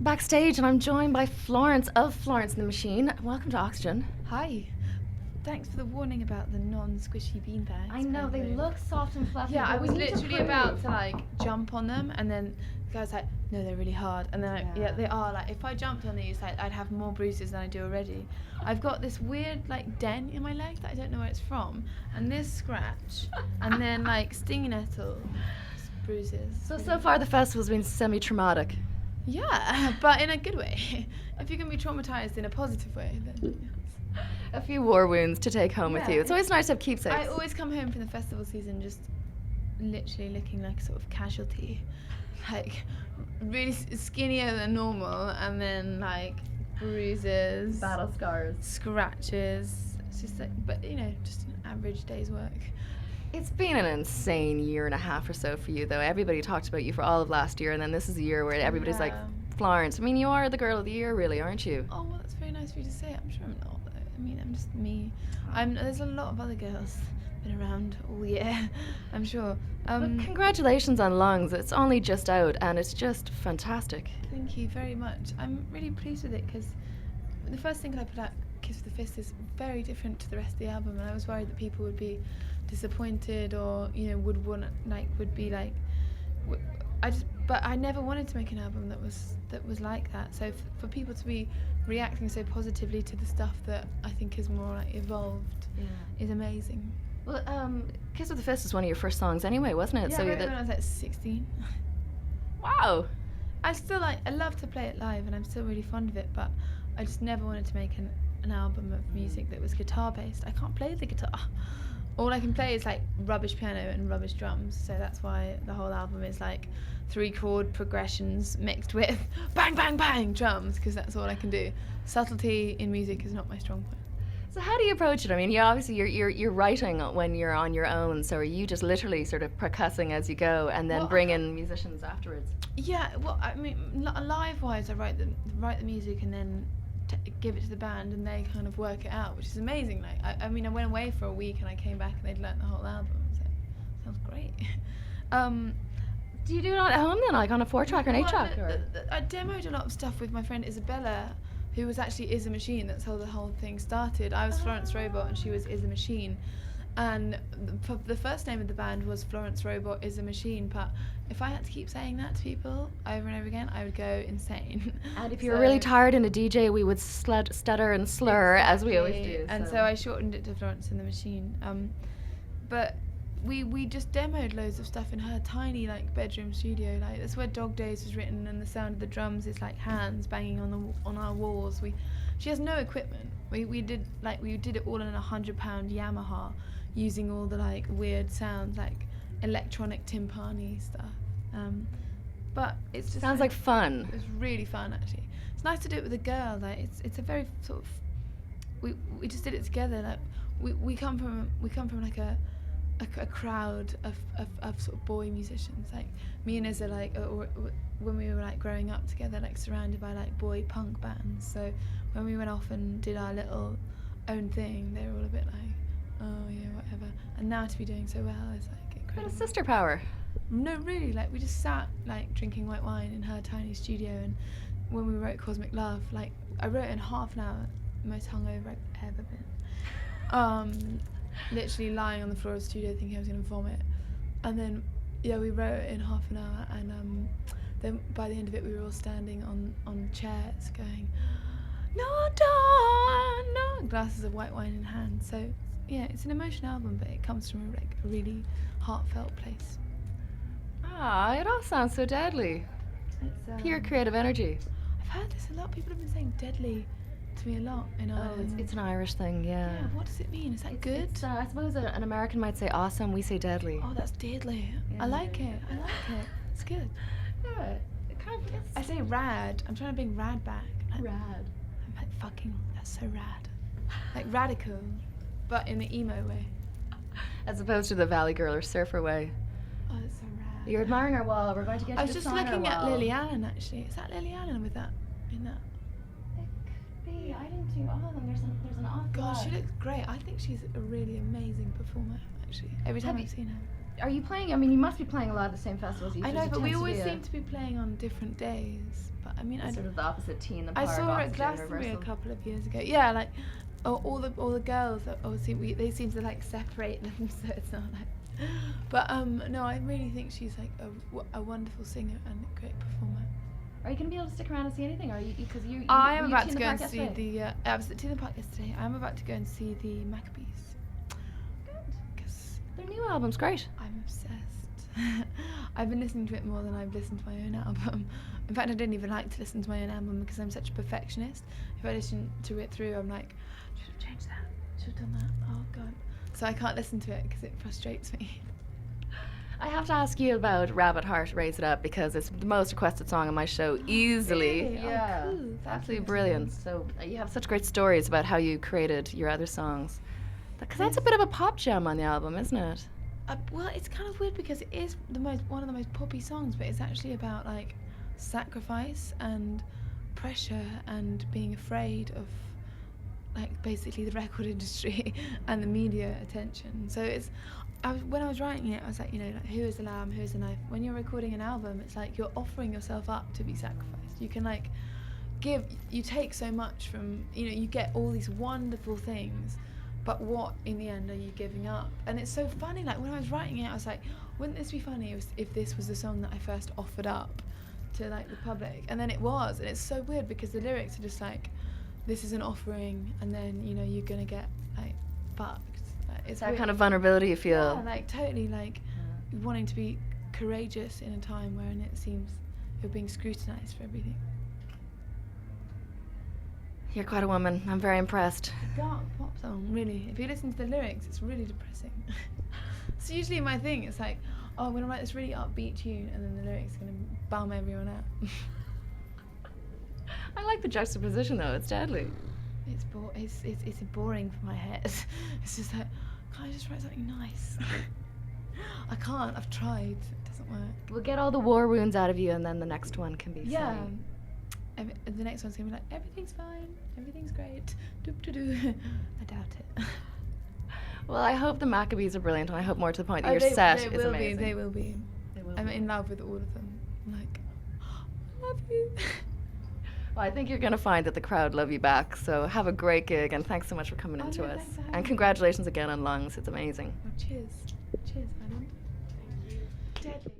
backstage, and I'm joined by Florence of Florence and the Machine. Welcome to Oxegen. Hi. Thanks for the warning about the non-squishy beanbags. I know, they look soft and fluffy. Yeah, I but was we need to literally prove. about to like jump on them, and then the guy's like, no, they're really hard. And then Yeah. yeah, they are. Like, if I jumped on these, like, I'd have more bruises than I do already. I've got this weird like dent in my leg that I don't know where it's from, and this scratch, and then like stinging nettle bruises. So far the festival's been semi-traumatic. Yeah, but in a good way. If you can be traumatized in a positive way, then. A few war wounds to take home with Yeah. you. It's always nice to have keepsakes. I always come home from the festival season just literally looking like a sort of casualty, like really skinnier than normal, and then like bruises, Battle scars. scratches. It's just like, but you know, just an average day's work. It's been an insane year and a half or so for you, though. Everybody talked about you for all of last year, and then this is a year where everybody's like, Yeah. Florence. I mean, you are the girl of the year, really, aren't you? Oh, well, that's very nice for you to say. I'm sure I'm not, though. I mean, I'm just me. There's a lot of other girls been around all year, I'm sure. But congratulations on Lungs. It's only just out, and it's just fantastic. Thank you very much. I'm really pleased with it because the first single I put out, Kiss of the Fist, is very different to the rest of the album, and I was worried that people would be disappointed or would be like. But I never wanted to make an album that was like that. So for people to be reacting so positively to the stuff that I think is more like evolved is amazing. Well, Kiss of the Fist is one of your first songs anyway, wasn't it? Yeah, I wrote it when I was like 16. Wow. I love to play it live, and I'm still really fond of it, but I just never wanted to make an album of music that was guitar based. I can't play the guitar. All I can play is like rubbish piano and rubbish drums, so that's why the whole album is like 3-chord progressions mixed with bang bang bang drums, because that's all I can do. Subtlety in music is not my strong point. So how do you approach it? I mean, you're writing when you're on your own. So are you just literally sort of percussing as you go, and then bring in musicians afterwards? Yeah, well, I mean, live-wise, I write the music and then give it to the band, and they kind of work it out, which is amazing. Like, I mean, I went away for a week and I came back and they'd learnt the whole album. So sounds great. Do you do it at home then, like on a 4-track or an 8-track? I demoed a lot of stuff with my friend Isabella, who was actually Is a Machine. That's how the whole thing started. I was Florence Robot and she was Is a Machine. And the first name of the band was Florence Robot Is a Machine, but if I had to keep saying that to people over and over again, I would go insane. And if you were really tired in a DJ, we would stutter and slur, as we always do. And so I shortened it to Florence and the Machine. But we just demoed loads of stuff in her tiny like bedroom studio. Like, that's where Dog Days was written, and the sound of the drums is like hands banging on our walls. She has no equipment. We did it all in a £100 Yamaha, using all the like weird sounds, like electronic timpani stuff. But it's just sounds like fun. It's really fun, actually. It's nice to do it with a girl. Like, it's a very sort of we just did it together. Like, we come from like a crowd of sort of boy musicians. Like, me and Izza, like when we were like growing up together, like surrounded by like boy punk bands. So when we went off and did our little own thing, they were all a bit like, oh yeah, whatever. And now to be doing so well is like incredible. Bit of sister power. No, really, like we just sat like drinking white wine in her tiny studio, and when we wrote Cosmic Love, like I wrote it in half an hour, most hungover I've ever been. Literally lying on the floor of the studio thinking I was going to vomit. And then, yeah, we wrote it in half an hour, and then by the end of it we were all standing on chairs going, no, Dawn, no, glasses of white wine in hand. So, yeah, it's an emotional album, but it comes from a really heartfelt place. Ah, it all sounds so deadly. It's, pure creative energy. I've heard this a lot. People have been saying deadly to me a lot in Ireland. It's an Irish thing, yeah. Yeah, what does it mean? Is that good? I suppose an American might say awesome, we say deadly. Oh, that's deadly. Yeah. I like it. It's good. Yeah, it kind of I say rad. I'm trying to bring rad back. rad. I'm like, fucking, that's so rad. Like radical, but in the emo way. As opposed to the Valley Girl or Surfer way. Oh, that's so rad. You're admiring our wall. We're going to get I you was to just sign our looking at wall. Lily Allen, actually. Is that Lily Allen with that? In that? It could be. I didn't do all of them. There's an awful God, lot. she looks great. I think she's a really amazing performer, actually. Every time I've seen her. Are you playing? I mean, you must be playing a lot of the same festivals. I know, but we always seem to be playing on different days. But I mean, I sort of the opposite team. I saw her at Glastonbury a couple of years ago. Yeah, like all the girls that obviously they seem to like separate them, so it's not like. But no, I really think she's like a wonderful singer and a great performer. Are you gonna be able to stick around and see anything? Or are you because you? I am about to go and see the. I was at Tea in the Park yesterday. I'm about to go and see the Maccabees. Good. Because their new album's great. I'm obsessed. I've been listening to it more than I've listened to my own album. In fact, I don't even like to listen to my own album because I'm such a perfectionist. If I listen to it through, I'm like, should have changed that, should have done that. Oh god. So I can't listen to it because it frustrates me. I have to ask you about Rabbit Heart, Raise It Up, because it's the most requested song on my show, easily. Really? Yeah, Oh, cool. it's absolutely brilliant. So you have such great stories about how you created your other songs. Because that's a bit of a pop gem on the album, isn't it? Well, it's kind of weird because it is one of the most poppy songs, but it's actually about like sacrifice and pressure and being afraid of like basically the record industry and the media attention. So when I was writing it, I was like, like, who is the lamb, who is the knife? When you're recording an album, it's like you're offering yourself up to be sacrificed. You can like you take so much from, you get all these wonderful things, but what in the end are you giving up? And it's so funny, like when I was writing it, I was like, wouldn't this be funny if this was the song that I first offered up to like the public? And then it was, and it's so weird because the lyrics are just like, this is an offering, and then you're gonna get like fucked. It's that kind of vulnerability you feel. Yeah, like totally like wanting to be courageous in a time wherein it seems you're being scrutinized for everything. You're quite a woman. I'm very impressed. Dark pop song, really. If you listen to the lyrics, it's really depressing. It's usually my thing. It's like, oh, I'm gonna write this really upbeat tune, and then the lyrics are gonna bum everyone out. I like the juxtaposition though. It's deadly. It's boring for my head. It's just like, can't I just write something nice? I can't. I've tried. It doesn't work. We'll get all the war wounds out of you, and then the next one can be yeah. The next one's gonna be like, everything's fine, everything's great. Doop to do. I doubt it. Well, I hope the Maccabees are brilliant, and I hope more to the point that your set is amazing. They will be. I'm in love with all of them. I'm like, I love you. Well, I think you're going to find that the crowd love you back. So have a great gig, and thanks so much for coming into us. And congratulations again on Lungs. It's amazing. Oh, cheers. Cheers, Adam. Deadly.